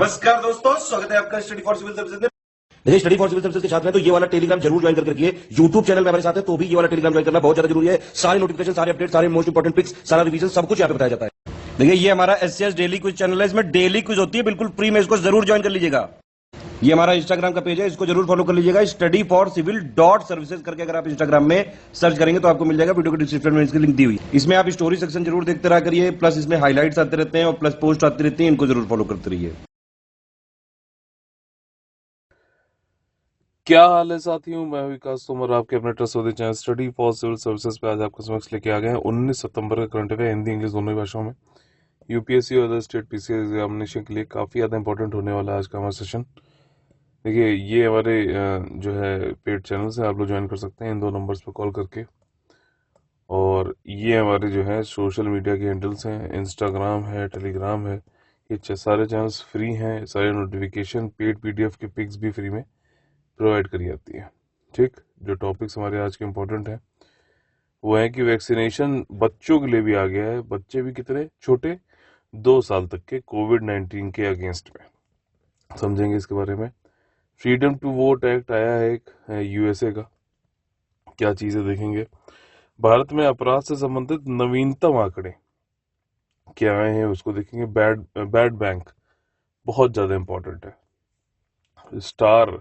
नमस्कार दोस्तों, स्वागत है आपका स्टडी फॉर सिविल सर्विसेज में। देखिए, स्टडी फॉर सिविल सर्विसेज के छात्र हैं तो ये वाला टेलीग्राम जरूर ज्वाइन करके रखिए। यूट्यूब चैनल में हमारे साथ है तो भी ये वाला टेलीग्राम ज्वाइन करना बहुत ज्यादा जरूरी है। सारे नोटिफिकेशन, सारे अपडेट, सारे मोस्ट इंपोर्टेंट पिक्स, सारा रिवीजन सब कुछ यहाँ पे बताया जाता है। देखिए, ये हमारा एससीएस डेली क्विज चैनल है, इसमें डेली क्विज होती है, बिल्कुल फ्री में, इसको जरूर ज्वाइन कर लीजिएगा। ये हमारा इंस्टाग्राम का पेज है, इसको जरूर फॉलो कर लीजिएगा। Study for civil dot services करके अगर आप इंस्टाग्राम में सर्च करेंगे तो आपको मिल जाएगा। वीडियो के डिस्क्रिप्शन में इसकी लिंक दी हुई। इसमें आप स्टोरी सेक्शन जरूर देखते रहा करिए, प्लस इसमें हाईलाइट्स आते रहते हैं और प्लस पोस्ट आती रहती है, इनको जरूर फॉलो करते रहिए। क्या हाल है साथियों, मैं विकास तोमर आपके अपने trust channel study for civil services पे आज आपको समक्ष लेके आ गए हैं 19 सितंबर का करंट अफेयर हिंदी इंग्लिश दोनों ही भाषाओं में यूपीएससी और अदर स्टेट पीसीएस एग्जामिनेशन के लिए काफ़ी ज़्यादा इंपॉर्टेंट होने वाला है आज का हमारा सेशन। देखिए, ये हमारे जो है पेड चैनल से आप लोग ज्वाइन कर सकते हैं इन दो नंबर्स पर कॉल करके। और ये हमारे जो है सोशल मीडिया के हैंडल्स हैं, इंस्टाग्राम है, टेलीग्राम है, ये सारे चैनल्स फ्री हैं। सारे नोटिफिकेशन, पेड पीडीएफ के पिक्स भी फ्री में प्रोवाइड करी जाती है। ठीक, जो टॉपिक्स हमारे आज के इम्पोर्टेंट हैं वो है कि वैक्सीनेशन बच्चों के लिए भी आ गया है। बच्चे भी कितने छोटे, 2 साल तक के, कोविड-19 के अगेंस्ट में समझेंगे इसके बारे में। फ्रीडम टू वोट एक्ट आया है एक यूएसए का, क्या चीज़ें देखेंगे। भारत में अपराध से संबंधित नवीनतम आंकड़े क्या आए हैं उसको देखेंगे। बैड बैंक बहुत ज़्यादा इम्पोर्टेंट है, star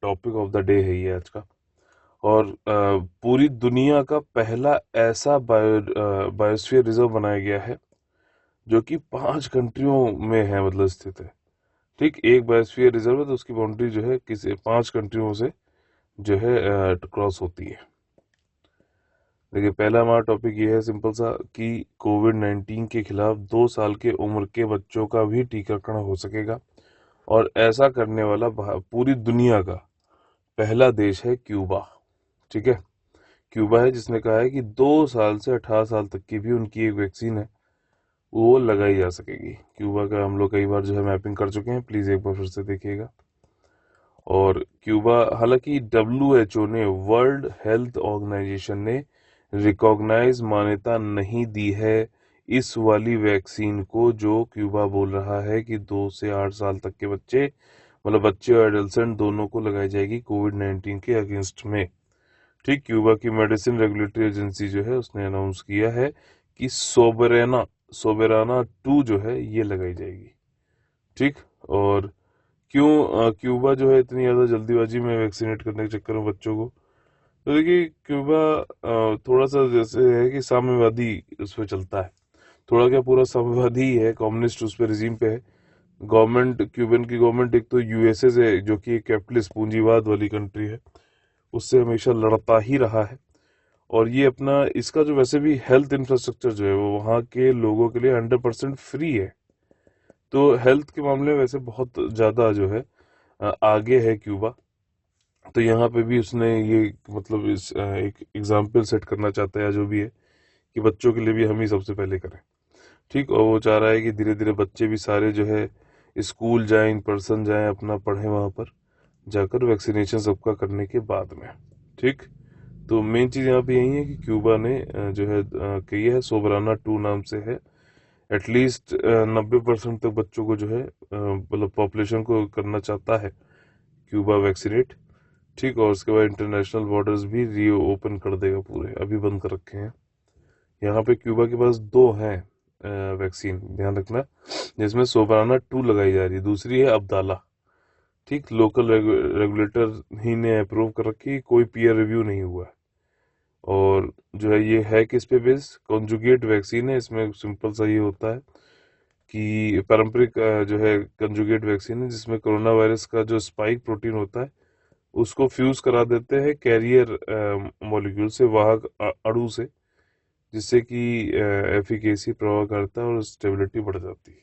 topic of the day है ये आज का। और पूरी दुनिया का पहला ऐसा बायोस्फीयर रिजर्व बनाया गया है जो कि 5 कंट्रियों में है, मतलब स्थित है। ठीक, एक बायोस्फीयर रिजर्व है तो उसकी बाउंड्री जो है किसी 5 कंट्रियों से जो है क्रॉस होती है। देखिए, पहला हमारा टॉपिक ये है सिंपल सा कि कोविड-19 के खिलाफ 2 साल के उम्र के बच्चों का भी टीकाकरण हो सकेगा। और ऐसा करने वाला पूरी दुनिया का पहला देश है क्यूबा। ठीक है, क्यूबा है जिसने कहा है कि 2 साल से 18 साल तक की भी उनकी एक वैक्सीन है वो लगाई जा सकेगी। क्यूबा का हम लोग कई बार जो है मैपिंग कर चुके हैं, प्लीज़ एक बार फिर से देखिएगा। और क्यूबा, हालांकि WHO ने, वर्ल्ड हेल्थ ऑर्गेनाइजेशन ने रिकॉग्नाइज मान्यता नहीं दी है इस वाली वैक्सीन को, जो क्यूबा बोल रहा है कि 2 से 8 साल तक के बच्चे, मतलब बच्चे और एडल्सेंट दोनों को लगाई जाएगी कोविड-19 के अगेंस्ट में। ठीक, क्यूबा की मेडिसिन रेगुलेटरी एजेंसी जो है उसने अनाउंस किया है कि सोबेराना 2 जो है ये लगाई जाएगी। ठीक, और क्यों क्यूबा जो है इतनी ज़्यादा जल्दीबाजी में वैक्सीनेट करने के चक्कर में बच्चों को, तो देखिए क्यूबा थोड़ा सा जैसे है कि साम्यवादी उस पर चलता है, थोड़ा क्या पूरा साम्यवादी ही है, कम्युनिस्ट उस पर रिजीम पे है। गवर्नमेंट, क्यूबन की गवर्नमेंट एक तो यूएसए से, जो कि एक कैपिटलिस्ट पूंजीवाद वाली कंट्री है, उससे हमेशा लड़ता ही रहा है। और ये अपना, इसका जो वैसे भी हेल्थ इंफ्रास्ट्रक्चर जो है वो वहाँ के लोगों के लिए 100% फ्री है। तो हेल्थ के मामले में वैसे बहुत ज़्यादा जो है आगे है क्यूबा। तो यहाँ पे भी उसने ये, मतलब एक एग्जाम्पल सेट करना चाहता है जो भी है, कि बच्चों के लिए भी हम ही सबसे पहले करें। ठीक, और वो चाह रहा है कि धीरे धीरे बच्चे भी सारे जो है स्कूल जाएं, इन पर्सन जाएं, अपना पढ़ें वहाँ पर जाकर, वैक्सीनेशन सबका करने के बाद में। ठीक, तो मेन चीज़ यहाँ पे यही है कि क्यूबा ने जो है कही है, सोबराना 2 नाम से है। एटलीस्ट 90% तक बच्चों को जो है मतलब पॉपुलेशन को करना चाहता है क्यूबा वैक्सीनेट। ठीक, और उसके बाद इंटरनेशनल बॉर्डर्स भी रीओपन कर देगा पूरे, अभी बंद कर रखे हैं। यहाँ पे क्यूबा के पास 2 हैं वैक्सीन, ध्यान रखना, जिसमें सोबराना 2 लगाई जा रही है, दूसरी है अब्दाला। ठीक, लोकल रेगुलेटर ही ने अप्रूव कर रखी, कोई पीयर रिव्यू नहीं हुआ है। और जो है ये है किस पे बेस, कॉन्जुगेट वैक्सीन है। इसमें सिंपल सा ये होता है कि पारंपरिक जो है कंजुगेट वैक्सीन है, जिसमें कोरोना वायरस का जो स्पाइक प्रोटीन होता है उसको फ्यूज करा देते हैं कैरियर मॉलिक्यूल से, वाहक अणु से, जिससे कि एफिकेसी, प्रभावकारिता और स्टेबिलिटी बढ़ जाती है।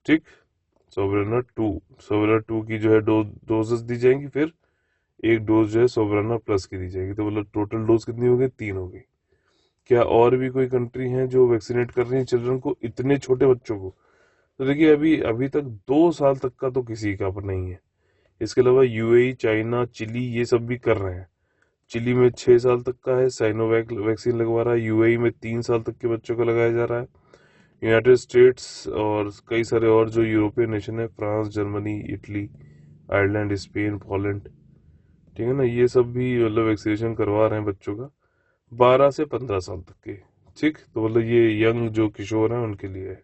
ठीक, सोबराना 2 की जो है डोजेस दी जाएंगी, फिर एक डोज जो है सोबराना प्लस की दी जाएगी, तो मतलब टोटल डोज कितनी हो गई, 3 हो गई। क्या और भी कोई कंट्री हैं जो वैक्सीनेट कर रही है चिल्ड्रन को, इतने छोटे बच्चों को? तो देखिए, अभी तक 2 साल तक का तो किसी का पर नहीं है। इसके अलावा यूएई, चाइना, चिली, ये सब भी कर रहे हैं। चिली में 6 साल तक का है, साइनोवैक वैक्सीन लगवा रहा है। यूएई में 3 साल तक के बच्चों को लगाया जा रहा है। यूनाइटेड स्टेट्स और कई सारे और जो यूरोपियन नेशन है, France, Germany, Italy, Ireland, Spain, Poland, ठीक है ना, ये सब भी मतलब वैक्सीनेशन करवा रहे हैं बच्चों का 12 से 15 साल तक के। ठीक, तो मतलब ये यंग जो किशोर हैं उनके लिए है,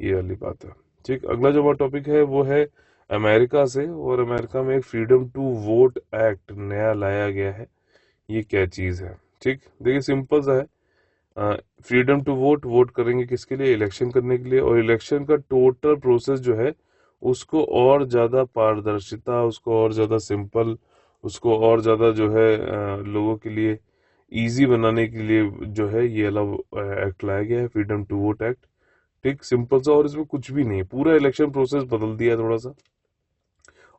ये वाली बात है। ठीक, अगला जो हमारा टॉपिक है वो है अमेरिका से, और अमेरिका में एक फ्रीडम टू वोट एक्ट नया लाया गया है। ये क्या चीज है? ठीक, देखिए सिंपल सा है, फ्रीडम टू वोट, वोट करेंगे किसके लिए? इलेक्शन करने के लिए, और इलेक्शन का टोटल प्रोसेस जो है उसको और ज्यादा पारदर्शिता, उसको और ज्यादा सिंपल, उसको और ज्यादा जो है लोगों के लिए इजी बनाने के लिए जो है ये वाला एक्ट लाया गया है, फ्रीडम टू वोट एक्ट। ठीक, सिंपल सा, और इसमें कुछ भी नहीं, पूरा इलेक्शन प्रोसेस बदल दिया है थोड़ा सा,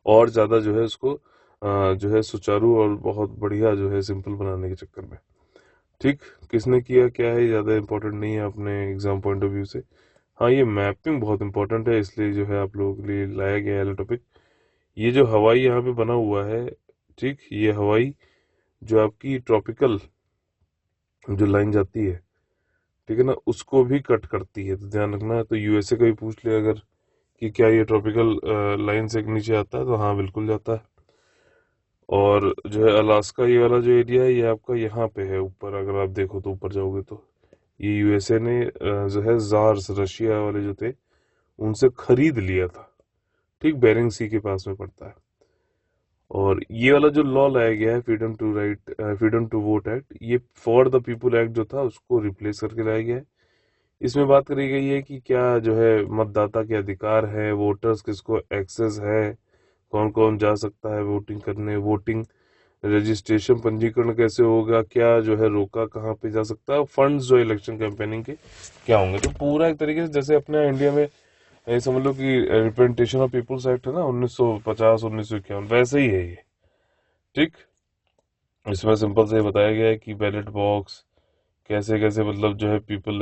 और ज्यादा जो है उसको जो है सुचारू और बहुत बढ़िया जो है सिंपल बनाने के चक्कर में। ठीक, किसने किया क्या है ज्यादा इंपॉर्टेंट नहीं है अपने एग्जाम पॉइंट ऑफ व्यू से। हाँ, ये मैपिंग बहुत इंपॉर्टेंट है, इसलिए जो है आप लोगों के लिए लाया गया है टॉपिक। ये जो हवाई यहाँ पे बना हुआ है, ठीक, ये हवाई जो आपकी ट्रॉपिकल जो लाइन जाती है, ठीक है ना, उसको भी कट करती है, तो ध्यान रखना है। तो यूएसए का भी पूछ ले अगर कि क्या ये ट्रॉपिकल लाइन से नीचे आता है, तो हाँ बिल्कुल जाता है। और जो है अलास्का, ये वाला जो एरिया है ये आपका यहाँ पे है ऊपर, अगर आप देखो तो ऊपर जाओगे तो ये यूएसए ने जो है जार्स, रशिया वाले जो थे उनसे खरीद लिया था। ठीक, बेरिंग सी के पास में पड़ता है। और ये वाला जो लॉ लाया गया है, फ्रीडम टू वोट एक्ट, ये फॉर द पीपुल एक्ट जो था उसको रिप्लेस करके लाया गया है। इसमें बात करी गई है कि क्या जो है मतदाता के अधिकार है, वोटर्स किसको एक्सेस है, कौन कौन जा सकता है वोटिंग करने, वोटिंग रजिस्ट्रेशन पंजीकरण कैसे होगा, क्या जो है रोका कहाँ पे जा सकता है, फंड्स जो इलेक्शन कैंपेनिंग के क्या होंगे। तो पूरा एक तरीके से जैसे अपने इंडिया में ये समझ लो कि रिप्रेजेंटेशन ऑफ पीपुल्स एक्ट है ना 1950 1951, वैसे ही है ये। ठीक, इसमें सिंपल से बताया गया है कि बैलेट बॉक्स कैसे कैसे मतलब जो है people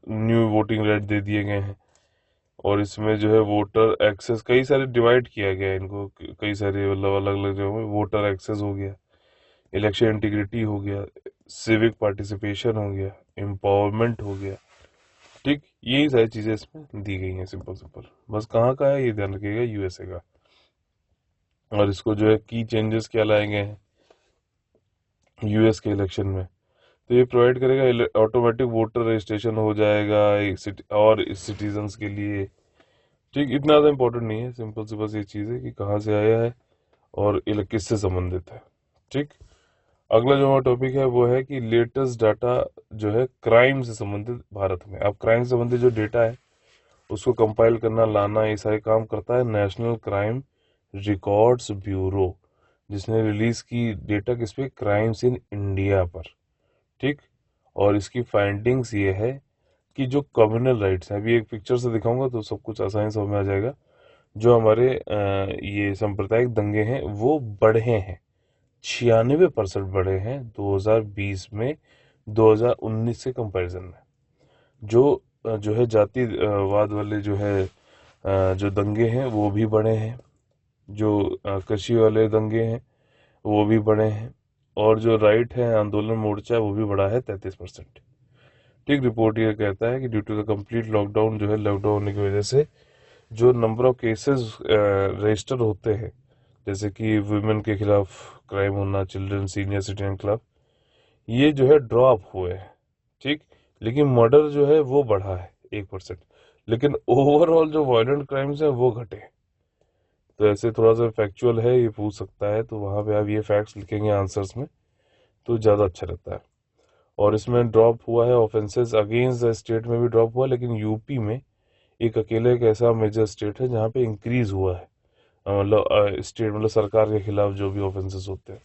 new voting right they दिए गए हैं, और इसमें जो है वोटर एक्सेस कई सारे डिवाइड किया गया है इनको, कई सारे मतलब अलग अलग जगहों में वोटर एक्सेस हो गया, इलेक्शन इंटीग्रिटी हो गया, सिविक पार्टिसिपेशन हो गया, एम्पावरमेंट हो गया। ठीक, यही सारी चीजें इसमें दी गई हैं सिंपल सिंपल। बस कहाँ का है ये ध्यान रखिएगा, यूएसए का। और इसको जो है की चेंजेस क्या लाए गए हैं यूएस के इलेक्शन में, तो ये प्रोवाइड करेगा ऑटोमेटिक वोटर रजिस्ट्रेशन हो जाएगा और सिटीजन्स के लिए। ठीक, इतना ज़्यादा इंपॉर्टेंट नहीं है, सिंपल सी बस ये चीज़ है कि कहाँ से आया है और किससे संबंधित है। ठीक, अगला जो हमारा टॉपिक है वो है कि लेटेस्ट डाटा जो है क्राइम से संबंधित भारत में। अब क्राइम से संबंधित जो डेटा है उसको कंपाइल करना, लाना, ये सारे काम करता है नेशनल क्राइम रिकॉर्ड्स ब्यूरो, जिसने रिलीज की डेटा किस पे? क्राइम्स इन इंडिया पर। ठीक, और इसकी फाइंडिंग्स ये है कि जो कम्युनल राइट्स हैं, अभी एक पिक्चर से दिखाऊंगा तो सब कुछ आसानी समझ में आ जाएगा, जो हमारे ये सांप्रदायिक दंगे हैं वो बढ़े हैं, 96% बढ़े हैं 2020 में 2019 के कंपैरिजन में। जो है जातिवाद वाले जो है जो दंगे हैं वो भी बढ़े हैं, जो कृषि वाले दंगे हैं वो भी बढ़े हैं, और जो राइट है आंदोलन मोर्चा वो भी बढ़ा है 33%। ठीक, रिपोर्ट ये कहता है कि due to the complete lockdown, जो है लॉकडाउन होने की वजह से जो नंबर ऑफ केसेस रजिस्टर होते हैं, जैसे कि वुमेन के खिलाफ क्राइम होना, चिल्ड्रन, सीनियर सिटीजन के खिलाफ, ये जो है ड्रॉप हुए हैं। ठीक, लेकिन मर्डर जो है वो बढ़ा है 1%, लेकिन ओवरऑल जो वायलेंट क्राइम्स है वो घटे। तो ऐसे थोड़ा सा फैक्चुअल है, ये पूछ सकता है, तो वहां पे आप ये फैक्ट्स लिखेंगे आंसर्स में तो ज़्यादा अच्छा रहता है। और इसमें ड्रॉप हुआ है ऑफेंसेस अगेंस्ट द स्टेट में भी ड्रॉप हुआ है, लेकिन यूपी में एक अकेले एक ऐसा मेजर स्टेट है जहाँ पे इंक्रीज हुआ है, मतलब स्टेट मतलब सरकार के खिलाफ जो भी ऑफेंसेस होते हैं।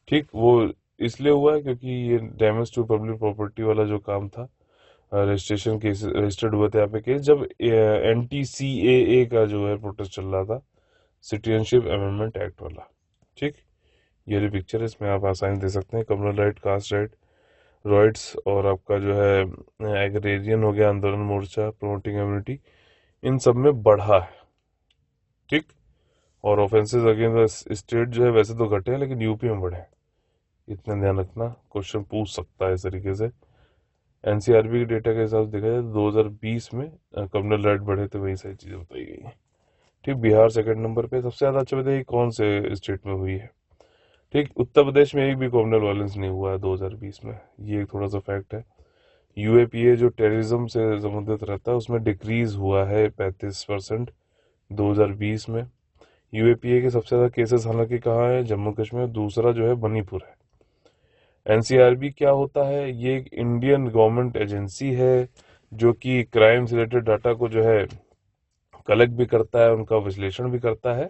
ठीक, वो इसलिए हुआ है क्योंकि ये डैमेज टू पब्लिक प्रॉपर्टी वाला जो काम था, रजिस्ट्रेशन केस रजिस्टर्ड हुए थे यहाँ पे केस, जब NTCAA का जो है प्रोटेस्ट चल रहा था, सिटीजनशिप अमेंडमेंट एक्ट वाला। ठीक, ये वाली पिक्चर है, इसमें आप आसानी दे सकते हैं, कम्युनल राइट, कास्ट राइट, रॉइट्स, और आपका जो है एग्रेरियन हो गया, आंदोलन मोर्चा, प्रोमोटिंग कम्युनिटी, इन सब में बढ़ा है। ठीक, और ऑफेंसेस अगेंस्ट स्टेट जो है वैसे तो घटे हैं लेकिन यूपी में बढ़े हैं, इतना ध्यान रखना, क्वेश्चन पूछ सकता है इस तरीके से एनसीआरबी के डेटा के हिसाब से देखा जाए तो 2020 में क्रिमिनल रेट बढ़े थे, वही सारी चीज़ें बताई गई हैं। ठीक, बिहार सेकंड नंबर पे। सबसे ज़्यादा अच्छा बताइए कौन से स्टेट में हुई है। ठीक, उत्तर प्रदेश में एक भी क्रिमिनल वायलेंस नहीं हुआ है 2020 में, ये एक थोड़ा सा फैक्ट है। यूएपीए जो टेररिज्म से संबंधित रहता है उसमें डिक्रीज हुआ है 35% 2020 में। यूएपीए के सबसे ज़्यादा केसेस हालांकि कहाँ है, जम्मू कश्मीर, दूसरा जो है मणिपुर है। एनसीआरबी क्या होता है, ये एक इंडियन गवर्नमेंट एजेंसी है जो कि क्राइम से रिलेटेड डाटा को जो है कलेक्ट भी करता है, उनका विश्लेषण भी करता है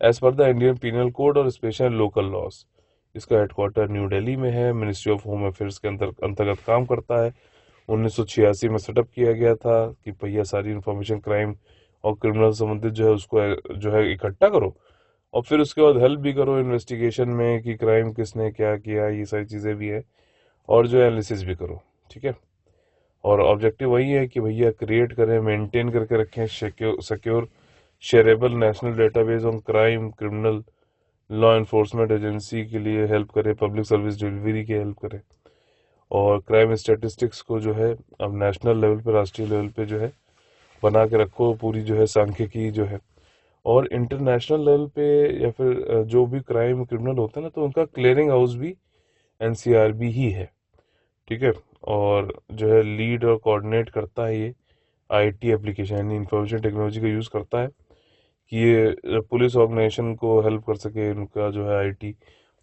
एज पर द इंडियन पीनल कोड और स्पेशल लोकल लॉस। इसका हेडक्वार्टर न्यू दिल्ली में है, मिनिस्ट्री ऑफ होम अफेयर्स के अंतर्गत काम करता है। 1986 में सेटअप किया गया था कि भैया सारी इंफॉर्मेशन क्राइम और क्रिमिनल संबंधित जो है उसको जो है इकट्ठा करो और फिर उसके बाद हेल्प भी करो इन्वेस्टिगेशन में कि क्राइम किसने क्या किया, ये सारी चीज़ें भी है, और जो है एनालिसिस भी करो। ठीक है, और ऑब्जेक्टिव वही है कि भैया क्रिएट करें, मेंटेन करके रखें secure shareable national database on crime, criminal law enforcement agency के लिए हेल्प करे, पब्लिक सर्विस डिलीवरी की हेल्प करे, और क्राइम स्टेटिस्टिक्स को जो है अब नेशनल लेवल पे, राष्ट्रीय लेवल पे जो है बना के रखो, पूरी जो है सांख्यिकी जो है, और इंटरनेशनल लेवल पे या फिर जो भी क्राइम क्रिमिनल होते हैं ना, तो उनका क्लियरिंग हाउस भी एनसीआरबी ही है। ठीक है, और जो है लीड और कोऑर्डिनेट करता है ये आईटी एप्लीकेशन, यानी इंफॉर्मेशन टेक्नोलॉजी का यूज़ करता है कि ये पुलिस ऑर्गेनाइजेशन को हेल्प कर सके, उनका जो है आईटी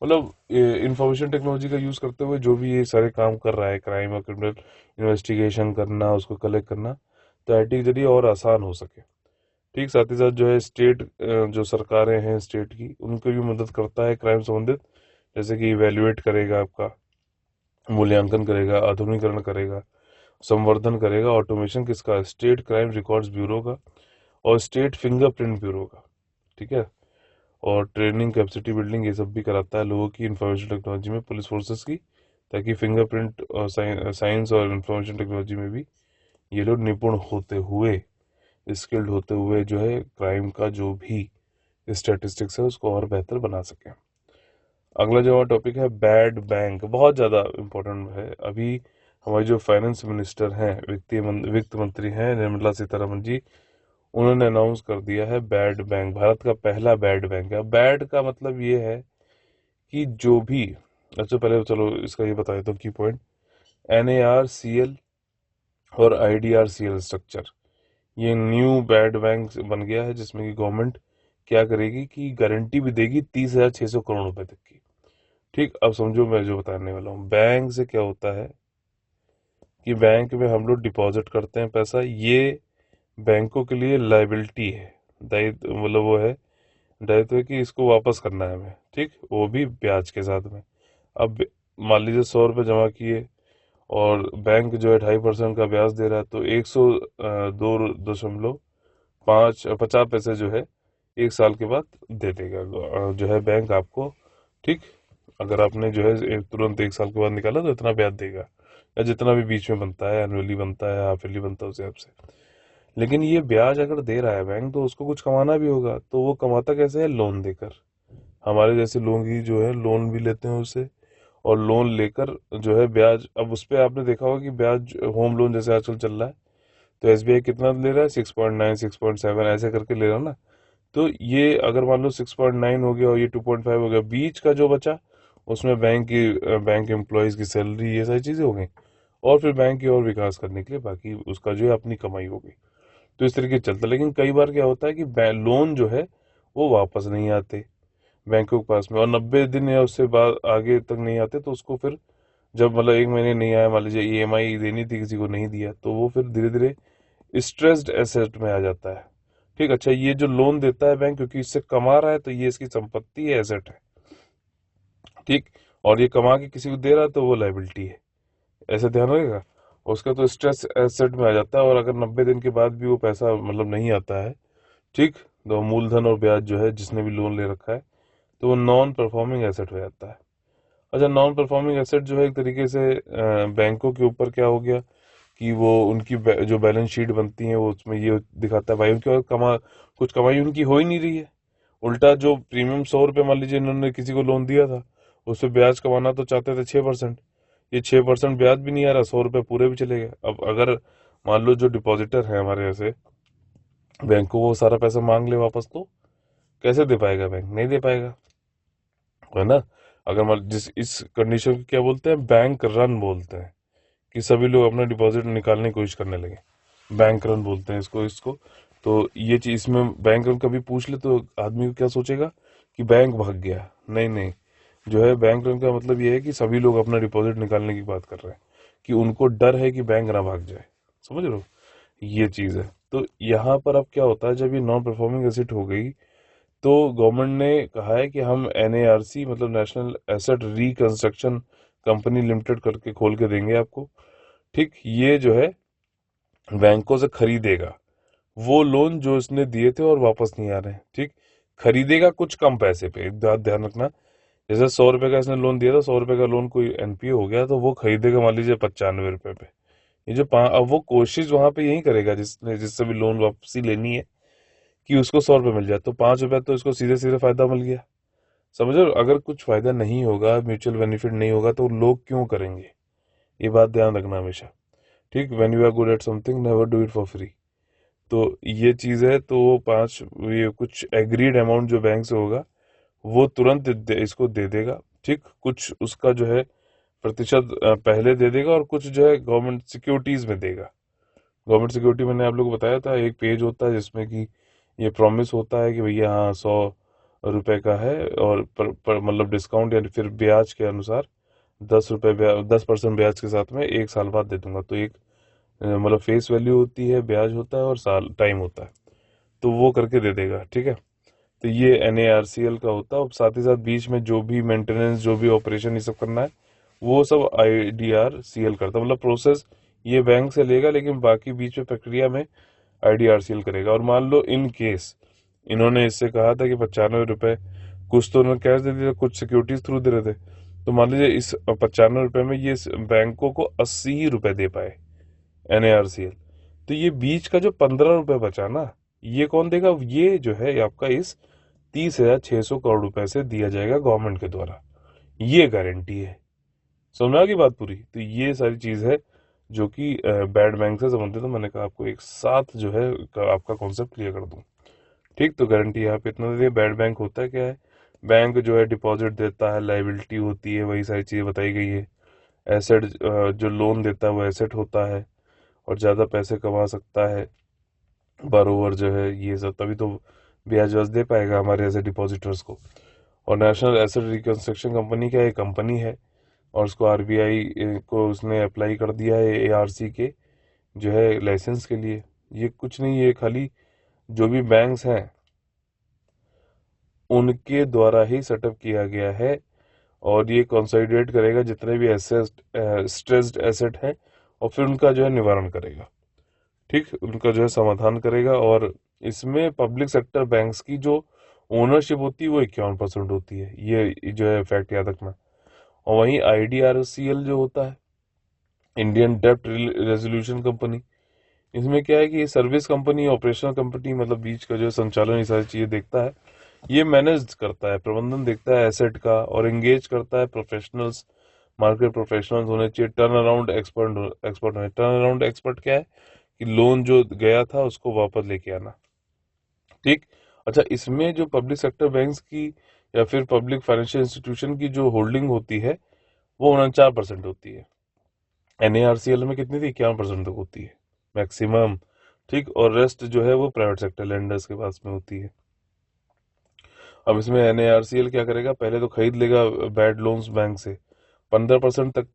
मतलब इंफॉर्मेशन टेक्नोलॉजी का यूज़ करते हुए जो भी ये सारे काम कर रहा है, क्राइम और क्रिमिनल इन्वेस्टिगेशन करना, उसको कलेक्ट करना, तो आईटी के जरिए और आसान हो सके। ठीक, साथ ही साथ जो है स्टेट जो सरकारें हैं स्टेट की, उनको भी मदद करता है क्राइम संबंधित, जैसे कि इवेल्युएट करेगा, आपका मूल्यांकन करेगा, आधुनिकीकरण करेगा, संवर्धन करेगा। ऑटोमेशन किसका, स्टेट क्राइम रिकॉर्ड्स ब्यूरो का और स्टेट फिंगरप्रिंट ब्यूरो का। ठीक है, और ट्रेनिंग, कैपेसिटी बिल्डिंग, ये सब भी कराता है लोगों की इंफॉर्मेशन टेक्नोलॉजी में, पुलिस फोर्सेस की, ताकि फिंगरप्रिंट और साइंस और इंफॉर्मेशन टेक्नोलॉजी में भी ये लोग निपुण होते हुए, स्किल्ड होते हुए जो है क्राइम का जो भी स्टैटिस्टिक्स है उसको और बेहतर बना सके। अगला जो हमारा टॉपिक है बैड बैंक, बहुत ज़्यादा इम्पोर्टेंट है। अभी हमारे जो फाइनेंस मिनिस्टर हैं, वित्त मंत्री हैं निर्मला सीतारमन जी, उन्होंने अनाउंस कर दिया है बैड बैंक भारत का पहला बैड बैंक है। बैड का मतलब ये है कि जो भी, अच्छा पहले चलो इसका ये बता देता हूँ की पॉइंट। NARCL और IDRCL स्ट्रक्चर, ये न्यू बैड बैंक बन गया है, जिसमें कि गवर्नमेंट क्या करेगी कि गारंटी भी देगी 30,600 करोड़ रुपए तक की। ठीक, अब समझो मैं जो बताने वाला हूँ। बैंक से क्या होता है कि बैंक में हम लोग डिपॉजिट करते हैं पैसा, ये बैंकों के लिए लाइबिलिटी है, दायित्व, मतलब वो है दायित्व है कि इसको वापस करना है हमें। ठीक, वो भी ब्याज के साथ में। अब मान लीजिए 100 रुपये जमा किए और बैंक जो है 2.5% का ब्याज दे रहा है, तो 102.50 पैसे जो है 1 साल के बाद दे देगा जो है बैंक आपको। ठीक, अगर आपने जो है तुरंत 1 साल के बाद निकाला तो इतना ब्याज देगा, या जितना भी बीच में बनता है, एनुअली बनता है, हाफ ईयरली बनता है, उस हिसाब से। लेकिन ये ब्याज अगर दे रहा है बैंक, तो उसको कुछ कमाना भी होगा, तो वो कमाता कैसे है, लोन देकर। हमारे जैसे लोग ही जो है लोन भी लेते हैं उससे, और लोन लेकर जो है ब्याज, अब उस पर आपने देखा होगा कि ब्याज होम लोन जैसे आजकल चल रहा है, तो SBI कितना ले रहा है, 6.9 6.7 ऐसे करके ले रहा है ना। तो ये अगर मान लो 6.9 हो गया और ये 2.5 हो गया, बीच का जो बचा उसमें बैंक एम्प्लॉयज की सैलरी, ये सारी चीजें हो गई, और फिर बैंक की और विकास करने के लिए बाकी उसका जो है अपनी कमाई हो गई। तो इस तरीके से चलता है। लेकिन कई बार क्या होता है कि लोन जो है वो वापस नहीं आते बैंकों के पास में, और 90 दिन या उससे बाद आगे तक नहीं आते, तो उसको फिर जब मतलब 1 महीने नहीं आया, मान लीजिए EMI देनी थी किसी को नहीं दिया, तो वो फिर धीरे धीरे स्ट्रेस्ड एसेट में आ जाता है। ठीक, अच्छा ये जो लोन देता है बैंक, क्योंकि इससे कमा रहा है, तो ये इसकी संपत्ति है, एसेट है। ठीक, और ये कमा के किसी को दे रहा है तो वो लाइबिलिटी है, ऐसे ध्यान रखिएगा। उसका तो स्ट्रेस एसेट में आ जाता है, और अगर 90 दिन के बाद भी वो पैसा मतलब नहीं आता है, ठीक, तो मूलधन और ब्याज जो है जिसने भी लोन ले रखा है, तो वो नॉन परफॉर्मिंग एसेट हो जाता है। अच्छा, नॉन परफॉर्मिंग एसेट जो है एक तरीके से बैंकों के ऊपर क्या हो गया कि वो उनकी जो बैलेंस शीट बनती है वो उसमें ये दिखाता है भाई उनके पास कुछ कमाई उनकी हो ही नहीं रही है। उल्टा जो प्रीमियम 100 रुपये मान लीजिए इन्होंने किसी को लोन दिया था, उस पर ब्याज कमाना तो चाहते थे 6%, ये 6% ब्याज भी नहीं आ रहा, 100 रुपये पूरे भी चले गए। अब अगर मान लो जो डिपॉजिटर है हमारे ऐसे, बैंक को वो सारा पैसा मांग ले वापस, तो कैसे दे पाएगा बैंक? नहीं दे पाएगा, है ना। अगर मान जिस इस कंडीशन को क्या बोलते हैं, बैंक रन बोलते हैं, कि सभी लोग अपना डिपॉजिट निकालने की कोशिश करने लगे, बैंक रन बोलते हैं इसको। तो ये चीज, इसमें बैंक रन कभी पूछ ले तो आदमी को क्या सोचेगा कि बैंक भाग गया। नहीं नहीं, जो है बैंक रन का मतलब ये है कि सभी लोग अपना डिपॉजिट निकालने की बात कर रहे हैं, कि उनको डर है कि बैंक ना भाग जाए। समझ रहे हो, ये चीज है। तो यहाँ पर अब क्या होता है, जब ये नॉन परफॉर्मिंग एसेट हो गई तो गवर्नमेंट ने कहा है कि हम NARC मतलब national asset reconstruction company limited करके खोल के देंगे आपको। ठीक, ये जो है बैंकों से खरीदेगा वो लोन जो इसने दिए थे और वापस नहीं आ रहे हैं। ठीक, खरीदेगा कुछ कम पैसे पे, एक बात ध्यान रखना। जैसे 100 रुपए का इसने लोन दिया था, 100 रुपए का लोन कोई NPA हो गया तो वो खरीदेगा मान लीजिए 95 रुपए पे। ये जो अब वो कोशिश वहां पे यही करेगा जिससे भी लोन वापसी लेनी है कि उसको 100 रुपये मिल जाए, तो 5 रुपए तो इसको सीधे सीधे फायदा मिल गया। समझो, अगर कुछ फायदा नहीं होगा, म्यूचुअल बेनिफिट नहीं होगा, तो लोग क्यों करेंगे? ये बात ध्यान रखना हमेशा। ठीक, when you are good at something never do it for free. तो ये चीज है। तो वो ये कुछ एग्रीड अमाउंट जो बैंक से होगा वो तुरंत इसको दे देगा। ठीक, कुछ उसका जो है प्रतिशत पहले दे देगा और कुछ जो है गवर्नमेंट सिक्योरिटीज में देगा। गवर्नमेंट सिक्योरिटी मैंने आप लोग को बताया था, एक पेज होता है जिसमें कि ये प्रॉमिस होता है कि भैया हाँ 100 रुपए का है, और मतलब डिस्काउंट या फिर ब्याज के अनुसार 10% ब्याज के साथ में 1 साल बाद दे दूंगा। तो एक मतलब फेस वैल्यू होती है, ब्याज होता है और साल टाइम होता है, तो वो करके दे देगा। ठीक है, तो ये NARCL का होता है। और साथ ही साथ बीच में जो भी मेंटेनेंस, जो भी ऑपरेशन ये सब करना है वो सब IDRCL करता है। मतलब प्रोसेस ये बैंक से लेगा, लेकिन बाकी बीच में प्रक्रिया में IDRCL करेगा। और मान लो इन केस इन्होंने इससे कहा था कि 95 रुपए, कुछ तो उन्होंने कैश दे दिया, कुछ सिक्योरिटीज थ्रू दे रहे थे, तो मान लीजिए इस 95 रुपए में ये बैंकों को 80 ही रुपए दे पाए NARCL, तो ये बीच का जो 15 रुपए बचा ना, ये कौन देगा? ये जो है आपका इस 30,600 करोड़ रुपए से दिया जाएगा गवर्नमेंट के द्वारा। ये गारंटी है। समझ आ गई बात पूरी? तो ये सारी चीज है जो कि बैड बैंक से संबंधित, तो मैंने कहा आपको एक साथ जो है आपका कॉन्सेप्ट क्लियर कर दूं। ठीक, तो गारंटी यहाँ पे इतना दे दिया। बैड बैंक होता क्या है? बैंक जो है डिपॉजिट देता है, लाइबिलिटी होती है, वही सारी चीजें बताई गई है। एसेट जो लोन देता है वो एसेट होता है और ज्यादा पैसे कमा सकता है बारोवर जो है, ये सब तभी तो ब्याज व्याज दे पाएगा हमारे ऐसे डिपॉजिटर्स को। और नेशनल एसेट रिकंस्ट्रक्शन कंपनी क्या है? कंपनी है, और उसको RBI को उसने अप्लाई कर दिया है ARC के जो है लाइसेंस के लिए। ये कुछ नहीं, ये खाली जो भी बैंक्स हैं उनके द्वारा ही सेटअप किया गया है, और ये कंसोलिडेट करेगा जितने भी एसेट स्ट्रेस्ड एसेट है, और फिर उनका जो है निवारण करेगा। ठीक, उनका जो है समाधान करेगा। और इसमें पब्लिक सेक्टर बैंक्स की जो ओनरशिप होती है वो 51% होती है, ये जो है फैक्ट याद रखना। और वहीं IDRCL जो होता है, इंडियन डेप्ट रेजोल्यूशन कंपनी, इसमें क्या है कि ये सर्विस कंपनी, ऑपरेशनल कंपनी, मतलब बीच का जो है संचालन, ये सारी चीजें देखता है। ये मैनेज करता है, प्रबंधन देखता है एसेट का, और एंगेज करता है प्रोफेशनल्स, मार्केट प्रोफेशनल्स होने चाहिए, टर्न अराउंड एक्सपर्ट होने। टर्न अराउंड एक्सपर्ट क्या है कि लोन जो गया था उसको वापस लेके आना। ठीक, अच्छा, इसमें जो पब्लिक सेक्टर बैंक्स की या फिर पब्लिक फाइनेंशियल इंस्टीट्यूशन की जो होल्डिंग होती है वो 49% होती है। NARCL में कितनी थी? 51% तक होती है मैक्सिमम। ठीक, और रेस्ट जो है वो प्राइवेट सेक्टर लेंडर्स के पास में होती है। अब इसमें NARCL क्या करेगा? पहले तो खरीद लेगा बैड लोन्स बैंक से, 15% तक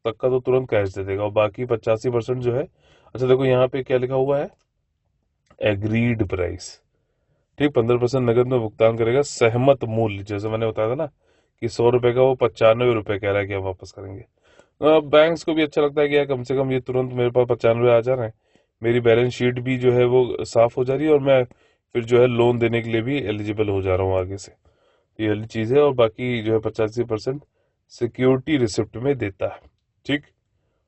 का तो तुरंत कैश दे देगा, और बाकी 85% जो है, अच्छा देखो यहाँ पे क्या लिखा हुआ है, एग्रीड प्राइस। ठीक, 15% नगद में भुगतान करेगा, सहमत मूल्य, जैसे मैंने बताया था ना कि 100 रुपए का वो 95 रुपए कह रहा है कि हम वापस करेंगे। बैंक्स को भी अच्छा लगता है कि यार कम से कम ये तुरंत मेरे पास 95 आ जा रहे हैं, मेरी बैलेंस शीट भी जो है वो साफ हो जा रही है, और मैं फिर जो है लोन देने के लिए भी एलिजिबल हो जा रहा हूँ आगे से। ये वाली चीज है। और बाकी जो है 85% सिक्योरिटी रिसिप्ट में देता है। ठीक,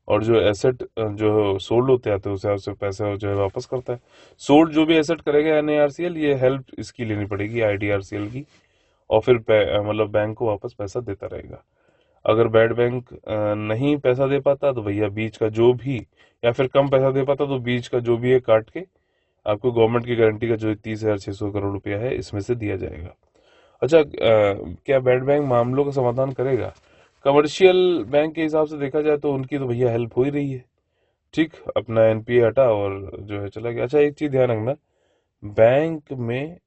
और जो एसेट जो सोल्ड होते आते हैं उसे पैसा जो है वापस करता है। सोल्ड जो भी एसेट करेगा NARCL, ये हेल्प इसकी लेनी पड़ेगी IDRCL की, और फिर मतलब बैंक को वापस पैसा देता रहेगा। अगर बैड बैंक नहीं पैसा दे पाता तो भैया बीच का जो भी, या फिर कम पैसा दे पाता तो बीच का जो भी है काट के आपको गवर्नमेंट की गारंटी का जो 30,600 करोड़ रुपया है इसमें से दिया जाएगा। अच्छा, क्या बैड बैंक मामलों का समाधान करेगा? कमर्शियल बैंक के हिसाब से देखा जाए तो उनकी तो भैया हेल्प हो ही रही है। ठीक, अपना एनपीए हटा और जो है चला गया। अच्छा, एक चीज ध्यान रखना, बैंक में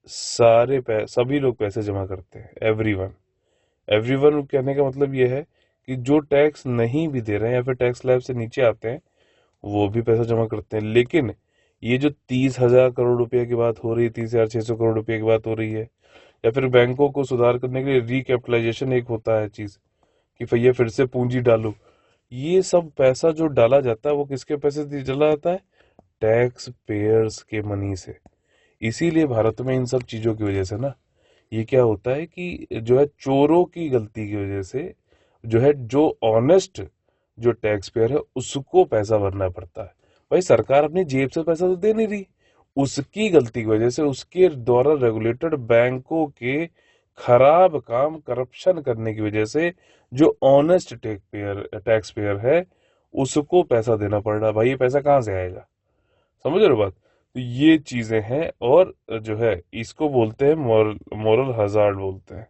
सभी लोग पैसे जमा करते हैं, एवरीवन कहने का मतलब ये है कि जो टैक्स नहीं भी दे रहे हैं या फिर टैक्स स्लैब से नीचे आते हैं वो भी पैसा जमा करते हैं। लेकिन ये जो 30,000 करोड़ रुपए की बात हो रही है, 30,600 करोड़ रुपए की बात हो रही है, या फिर बैंकों को सुधार करने के लिए रिकैपिटलाइजेशन एक होता है चीज कि भैया फिर से पूंजी डालो, ये सब पैसा जो डाला जाता है वो किसके पैसे से डाला जाता है? टैक्स पेयर्स के मनी से। इसीलिए भारत में इन सब चीजों की वजह से ना ये क्या होता है कि जो है चोरों की गलती की वजह से जो है जो ऑनेस्ट जो टैक्स पेयर है उसको पैसा भरना पड़ता है। भाई सरकार अपनी जेब से पैसा तो दे नहीं रही, उसकी गलती की वजह से उसके द्वारा रेगुलेटेड बैंकों के खराब काम, करप्शन करने की वजह से जो ऑनेस्ट टैक्स पेयर है उसको पैसा देना पड़ रहा है। भाई ये पैसा कहाँ से आएगा? समझ रहे हो बात? तो ये चीजें हैं और जो है इसको बोलते हैं मोरल हजार्ड बोलते हैं।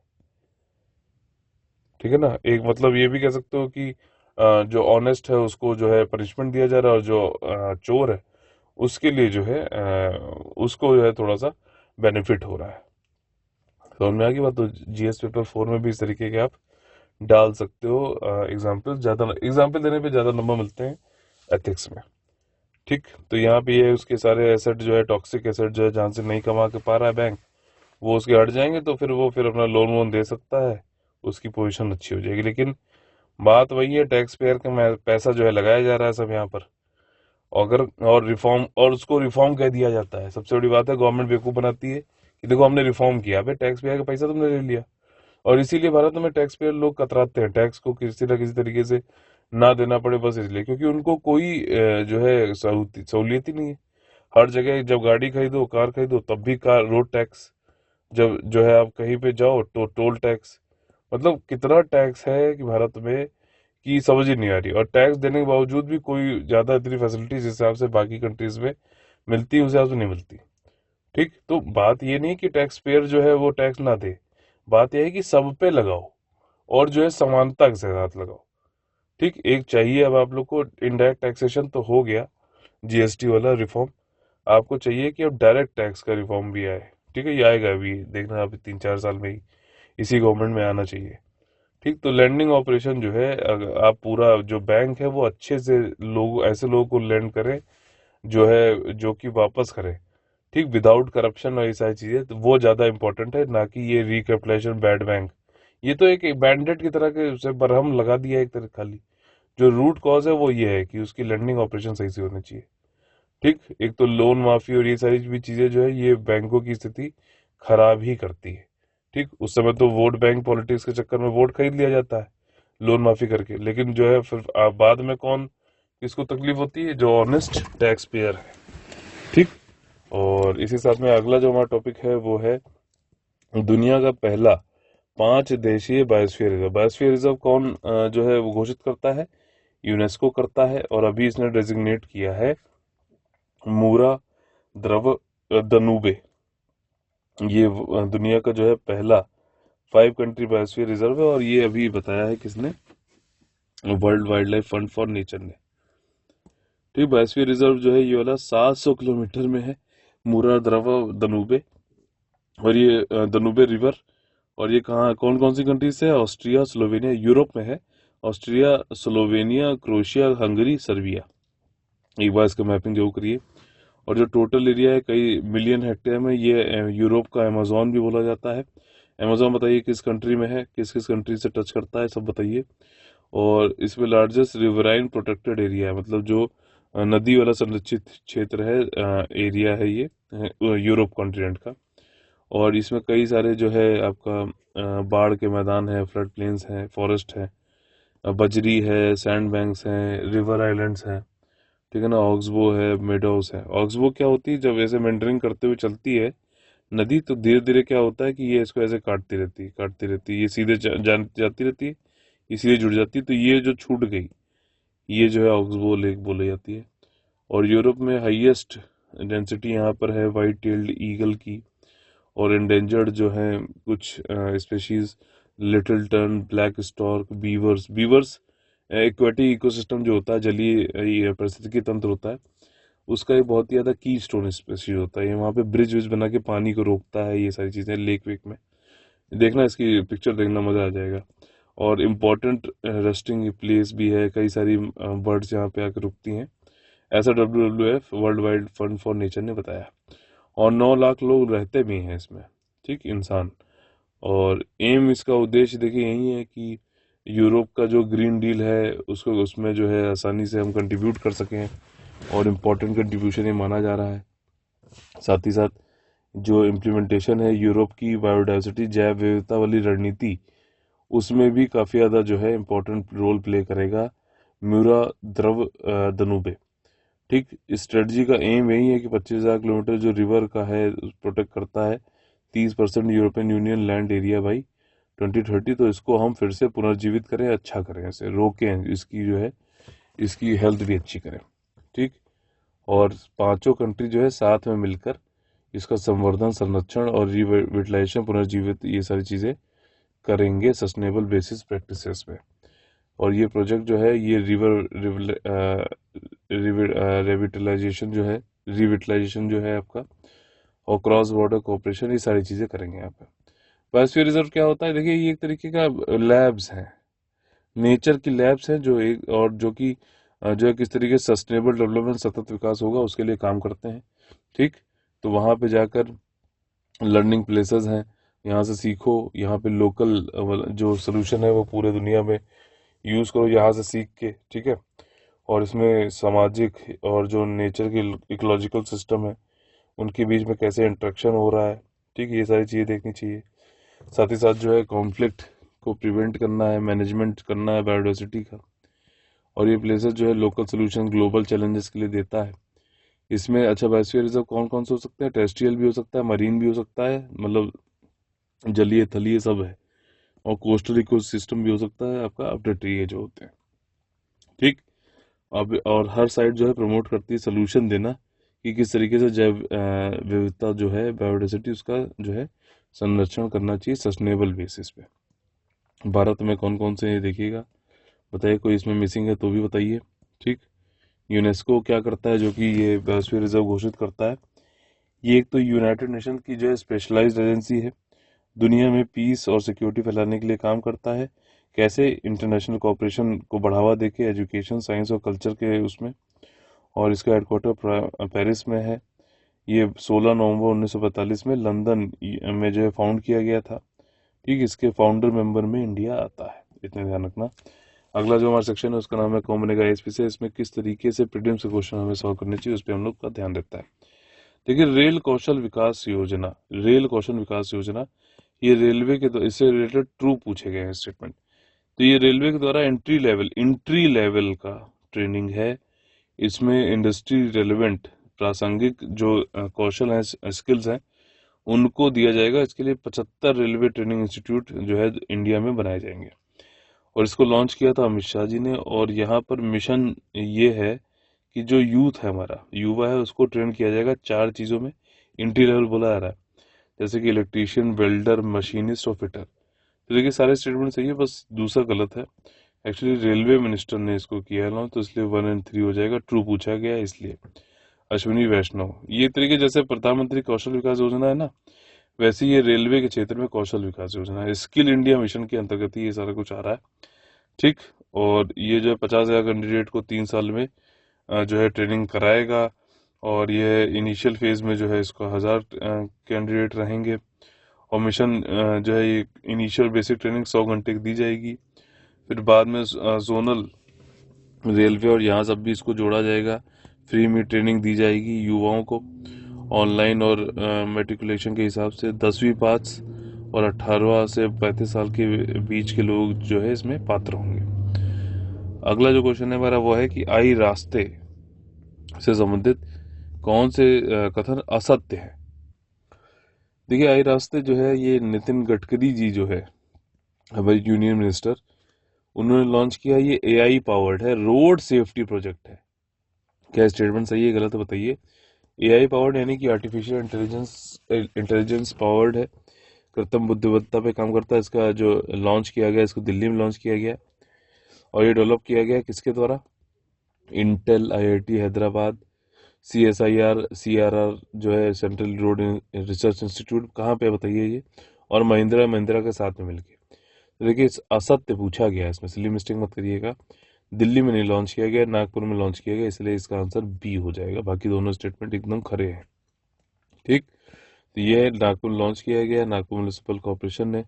ठीक है ना? एक मतलब ये भी कह सकते हो कि जो ऑनेस्ट है उसको जो है पनिशमेंट दिया जा रहा है और जो चोर है उसके लिए जो है उसको जो है थोड़ा सा बेनिफिट हो रहा है। समझ में आ गई बात? तो जीएस पेपर 4 में भी इस तरीके के आप डाल सकते हो एग्जाम्पल देने पे ज्यादा नंबर मिलते हैं एथिक्स में। ठीक, तो यहाँ पे ये उसके सारे एसेट जो है, टॉक्सिक एसेट जो है जहां से नहीं कमा के पा रहा है बैंक, वो उसके हट जाएंगे तो फिर वो अपना लोन वोन दे सकता है, उसकी पोजीशन अच्छी हो जाएगी। लेकिन बात वही है, टैक्स पेयर का पैसा जो है लगाया जा रहा है सब यहाँ पर। अगर और रिफॉर्म, और उसको रिफॉर्म कह दिया जाता है। सबसे बड़ी बात है गवर्नमेंट बेवकूफ बनाती है कि देखो हमने रिफॉर्म किया। भाई टैक्स पेयर का पैसा तुमने ले लिया, और इसीलिए भारत में टैक्स पेयर लोग कतराते हैं टैक्स को किसी न किसी तरीके से ना देना पड़े, बस इसलिए क्योंकि उनको कोई जो है सहूलियत ही नहीं है। हर जगह जब गाड़ी खरीदो, कार खरीदो, तब भी कार रोड टैक्स, जब जो है आप कहीं पे जाओ तो टोल टैक्स। मतलब कितना टैक्स है कि भारत में कि समझ ही नहीं आ रही। और टैक्स देने के बावजूद भी कोई ज्यादा इतनी फैसिलिटीज जिस हिसाब से बाकी कंट्रीज में मिलती है उस हिसाब से नहीं मिलती। ठीक, तो बात ये नहीं कि टैक्स पेयर जो है वो टैक्स ना दे, बात यह है कि सब पे लगाओ और जो है समानता के साथ लगाओ। ठीक, एक चाहिए अब आप लोग को इनडायरेक्ट टैक्सेशन तो हो गया, जीएसटी वाला रिफॉर्म। आपको चाहिए कि अब डायरेक्ट टैक्स का रिफॉर्म भी आए। ठीक है, ये आएगा अभी, देखना अभी 3-4 साल में ही इसी गवर्नमेंट में आना चाहिए। ठीक, तो लैंडिंग ऑपरेशन जो है, अगर आप पूरा जो बैंक है वो अच्छे से लोग, ऐसे लोगों को लैंड करें जो है जो कि वापस करें, ठीक, विदाउट करप्शन और ये सारी चीजें, तो वो ज्यादा इंपॉर्टेंट है ना कि ये रिकैपिटलाइजेशन बैड बैंक। ये तो एक बैंडेड की तरह के उसे बरहम लगा दिया एक तरह खाली। जो रूट कॉज है वो ये है कि उसकी लैंडिंग ऑपरेशन सही से होनी चाहिए। ठीक, एक तो लोन माफी और ये सारी भी चीजें जो है ये बैंकों की स्थिति खराब ही करती है। ठीक, उस समय तो वोट बैंक पॉलिटिक्स के चक्कर में वोट खरीद लिया जाता है लोन माफी करके, लेकिन जो है फिर बाद में कौन किसको तकलीफ होती है? जो ऑनेस्ट टैक्स पेयर है। ठीक, और इसी साथ में अगला जो हमारा टॉपिक है वो है दुनिया का पहला 5 देशीय बायोस्फीयर रिजर्व। बायोस्फीयर रिजर्व कौन जो है वो घोषित करता है? यूनेस्को करता है, और अभी इसने डेजिग्नेट किया है मूरा द्रव दनूबे। ये दुनिया का जो है पहला 5 कंट्री बायोस्फीयर रिजर्व है, और ये अभी बताया है किसने? World wild life fund for nature ने। ठीक, बायोस्फीयर रिजर्व जो है ये वाला 700 किलोमीटर में है, मूरा द्रव दनूबे, और ये दनूबे रिवर। और ये कहाँ, कौन कौन सी कंट्री से है? ऑस्ट्रिया, स्लोवेनिया, यूरोप में है। Austria, Slovenia, Croatia, Hungary, Serbia. एक बार इसका मैपिंग जरूर करिए। और जो टोटल एरिया है कई मिलियन हेक्टेयर में, ये यूरोप का अमेजोन भी बोला जाता है। अमेजोन बताइए किस कंट्री में है, किस किस कंट्री से टच करता है, सब बताइए। और इसमें लार्जेस्ट रिवराइन प्रोटेक्टेड एरिया है, मतलब जो नदी वाला संरक्षित क्षेत्र है, एरिया है ये यूरोप कॉन्टिनेंट का। और इसमें कई सारे जो है आपका बाढ़ के मैदान है, फ्लड प्लेन्स हैं, फॉरेस्ट है, बजरी है, सैंड बैंक्स हैं, रिवर आइलैंड्स हैं। ठीक है ना, ऑक्सबो है, मेडोज है। ऑक्सबो क्या होती है? जब ऐसे मेंडरिंग करते हुए चलती है नदी तो धीरे धीरे क्या होता है कि ये इसको ऐसे काटती रहती है, ये सीधे जाती रहती है, इसलिए जुड़ जाती है। तो ये जो छूट गई, ये जो है ऑक्सबो लेक बोली जाती है। और यूरोप में हाईएस्ट डेंसिटी यहाँ पर है वाइट टेल्ड ईगल की, और एंडेंजर्ड जो है कुछ species little turn, black stork, beavers aquatic ecosystem जो होता है, जलीय पारिस्थितिकी तंत्र होता है, उसका एक बहुत ही ज़्यादा की स्टोन स्पेशीज होता है। ये वहाँ पे ब्रिज विज बना के पानी को रोकता है, ये सारी चीज़ें लेक वेक में। देखना, इसकी पिक्चर देखना, मज़ा आ जाएगा। और इम्पोर्टेंट रेस्टिंग प्लेस भी है, कई सारी बर्ड्स यहाँ पे आकर रुकती हैं, ऐसा WWF world wide fund for nature ने बताया। और 9 लाख लोग रहते भी हैं इसमें, ठीक, इंसान। और एम इसका उद्देश्य देखिए यही है कि यूरोप का जो ग्रीन डील है उसको, उसमें जो है आसानी से हम कंट्रीब्यूट कर सकें, और इम्पोर्टेंट कंट्रीब्यूशन ये माना जा रहा है। साथ ही साथ जो इम्प्लीमेंटेशन है यूरोप की बायोडाइवर्सिटी जैव विविधता वाली रणनीति, उसमें भी काफ़ी ज़्यादा जो है इम्पोर्टेंट रोल प्ले करेगा म्यूरा द्रव दनूबे, ठीक। इस स्ट्रेटजी का एम यही है कि 25,000 किलोमीटर जो रिवर का है प्रोटेक्ट करता है 30% European union land area by 2030। तो इसको हम फिर से पुनर्जीवित करें, अच्छा करें, इसे रोकें, इसकी जो है इसकी हेल्थ भी अच्छी करें, ठीक। और 5 कंट्री जो है साथ में मिलकर इसका संवर्धन, संरक्षण और रिविटलाइजेशन, पुनर्जीवित, ये सारी चीज़ें करेंगे सस्टेनेबल बेसिस प्रैक्टिसेस पे। और ये प्रोजेक्ट जो है ये रिविटलाइजेशन जो है आपका, और क्रॉस बॉर्डर कोऑपरेशन, ये सारी चीज़ें करेंगे यहाँ पे। बायोस्फीयर रिजर्व क्या होता है? देखिए, ये एक तरीके का लैब्स हैं, नेचर की लैब्स हैं, जो एक और जो कि जो है किस तरीके से सस्टेनेबल डेवलपमेंट, सतत विकास होगा, उसके लिए काम करते हैं, ठीक। तो वहाँ पे जाकर लर्निंग प्लेसेस हैं, यहाँ से सीखो, यहाँ पे लोकल जो सोल्यूशन है वो पूरे दुनिया में यूज़ करो, यहाँ से सीख के, ठीक है। और इसमें सामाजिक और जो नेचर के इकोलॉजिकल सिस्टम है उनके बीच में कैसे इंटरेक्शन हो रहा है, ठीक, ये सारी चीज़ें देखनी चाहिए। साथ ही साथ जो है कॉन्फ्लिक्ट को प्रिवेंट करना है, मैनेजमेंट करना है बायोडाइवर्सिटी का। और ये प्लेसेस जो है लोकल सोल्यूशन ग्लोबल चैलेंजेस के लिए देता है। इसमें अच्छा, बायोस्फीयर रिजर्व कौन कौन से हो सकते हैं? टेरेस्ट्रियल भी हो सकता है, मरीन भी हो सकता है, मतलब जलीय थलीय सब है, और कोस्टल इकोसिस्टम भी हो सकता है आपका, अपडेटरी जो होते हैं, ठीक। अब और हर साइड जो है प्रमोट करती है सोल्यूशन देना कि किस तरीके से जैव विविधता जो है, बायोडाइवर्सिटी, उसका जो है संरक्षण करना चाहिए सस्टेनेबल बेसिस पे। भारत में कौन कौन से देखिएगा, बताइए, कोई इसमें मिसिंग है तो भी बताइए, ठीक। यूनेस्को क्या करता है जो कि ये बायोस्फीयर रिजर्व घोषित करता है? ये एक तो यूनाइटेड नेशन की जो है स्पेशलाइज्ड एजेंसी है, दुनिया में पीस और सिक्योरिटी फैलाने के लिए काम करता है। कैसे? इंटरनेशनल कोऑपरेशन को बढ़ावा देके, एजुकेशन, साइंस और कल्चर के उसमें। और इसका हेडक्वार्टर पेरिस में है। ये 16 नवंबर 1945 में लंदन में जो है फाउंड किया गया था, ठीक। इसके फाउंडर मेंबर में इंडिया आता है, इतना ध्यान रखना। अगला जो हमारा सेक्शन है उसका नाम है कौन बनेगा ASP से। इसमें किस तरीके से प्रीलिम्स के क्वेश्चन हमें सॉल्व करने चाहिए उस पर हम लोग का ध्यान रहता है। देखिए, रेल कौशल विकास योजना, रेल कौशल विकास योजना, ये रेलवे के इससे रिलेटेड ट्रू पूछे गए हैं स्टेटमेंट। तो ये रेलवे के द्वारा एंट्री लेवल का ट्रेनिंग है। इसमें इंडस्ट्री रेलेवेंट प्रासंगिक जो कौशल हैं, स्किल्स हैं, उनको दिया जाएगा। इसके लिए 75 रेलवे ट्रेनिंग इंस्टीट्यूट जो है इंडिया में बनाए जाएंगे। और इसको लॉन्च किया था अमित शाह जी ने। और यहाँ पर मिशन ये है कि जो यूथ है, हमारा युवा है, उसको ट्रेन किया जाएगा 4 चीज़ों में। एंट्री लेवल बोला जा रहा है, जैसे कि इलेक्ट्रीशियन, वेल्डर, मशीनिस्ट और फिटर। तो देखिए, सारे स्टेटमेंट सही है, बस दूसरा गलत है। एक्चुअली रेलवे मिनिस्टर ने इसको किया है लॉन्च, तो इसलिए 1 और 3 हो जाएगा। ट्रू पूछा गया है इसलिए। अश्विनी वैष्णव, ये तरीके जैसे प्रधानमंत्री कौशल विकास योजना है ना, वैसे ये रेलवे के क्षेत्र में कौशल विकास योजना है। स्किल इंडिया मिशन के अंतर्गत ही ये सारा कुछ आ रहा है, ठीक। और ये जो है 50,000 कैंडिडेट को 3 साल में जो है ट्रेनिंग कराएगा। और ये इनिशियल फेज में जो है इसको 1000 कैंडिडेट रहेंगे। और मिशन जो है ये इनिशियल बेसिक ट्रेनिंग 100 घंटे की दी जाएगी। फिर बाद में जोनल रेलवे और यहाँ सब भी इसको जोड़ा जाएगा। फ्री में ट्रेनिंग दी जाएगी युवाओं को, ऑनलाइन और मेट्रिकुलेशन के हिसाब से। 10वीं पास और 18 से 35 साल के बीच के लोग जो है इसमें पात्र होंगे। अगला जो क्वेश्चन है हमारा वो है कि आई रास्ते से संबंधित कौन से कथन असत्य है? देखिए, आई रास्ते जो है ये नितिन गडकरी जी जो है हमारे यूनियन मिनिस्टर, उन्होंने लॉन्च किया, ये एआई पावर्ड है, रोड सेफ्टी प्रोजेक्ट है। क्या स्टेटमेंट सही है गलत है बताइए। एआई पावर्ड यानी कि आर्टिफिशियल इंटेलिजेंस पावर्ड है, कृत्रिम बुद्धिमत्ता पे काम करता है। इसका जो लॉन्च किया गया, इसको दिल्ली में लॉन्च किया गया और ये डेवलप किया गया किसके द्वारा, Intel, IIT Hyderabad, CSIR, CRR जो है सेंट्रल रोड रिसर्च इंस्टीट्यूट, कहाँ पे बताइए ये, और महिंद्रा के साथ में मिलके। तो देखिए असत्य पूछा गया है, इसमें सिली मिस्टेक मत करिएगा। दिल्ली में नहीं लॉन्च किया गया, नागपुर में लॉन्च किया गया, इसलिए इसका आंसर बी हो जाएगा। बाकी दोनों स्टेटमेंट एकदम खरे हैं। ठीक, तो ये नागपुर लॉन्च किया गया, नागपुर म्युनिसिपल कॉर्पोरेशन ने।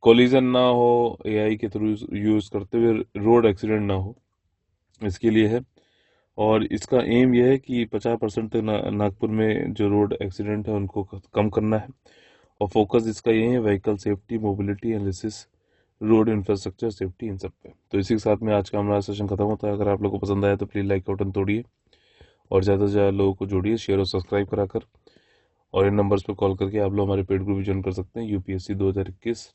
कोलिजन ना हो एआई के थ्रू यूज करते हुए, रोड एक्सीडेंट ना हो, इसके लिए है। और इसका एम यह है कि 50% तक नागपुर में जो रोड एक्सीडेंट है उनको कम करना है। और फोकस इसका ये है vehicle safety, mobility analysis, road infrastructure safety, इन सब पे। तो इसी के साथ में आज का हमारा सेशन खत्म होता है। अगर आप लोगों को पसंद आया तो प्लीज़ लाइक का बटन तोड़िए और ज़्यादा से ज़्यादा लोगों को जोड़िए, शेयर और सब्सक्राइब कराकर। और इन नंबर्स पे कॉल करके आप लोग हमारे पेड ग्रुप ज्वाइन कर सकते हैं, यूपीएससी 2021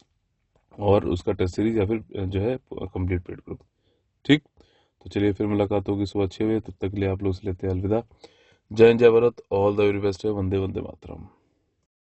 और उसका टेस्ट सीरीज या फिर जो है कंप्लीट पेड ग्रुप। ठीक, तो चलिए फिर मुलाकात होगी सुबह 6 बजे। तब तक के लिए आप लोग से लेते हैं अलविदा। जय हिंद, जय Bharat, all the very best है। वंदे वंदे मातरम।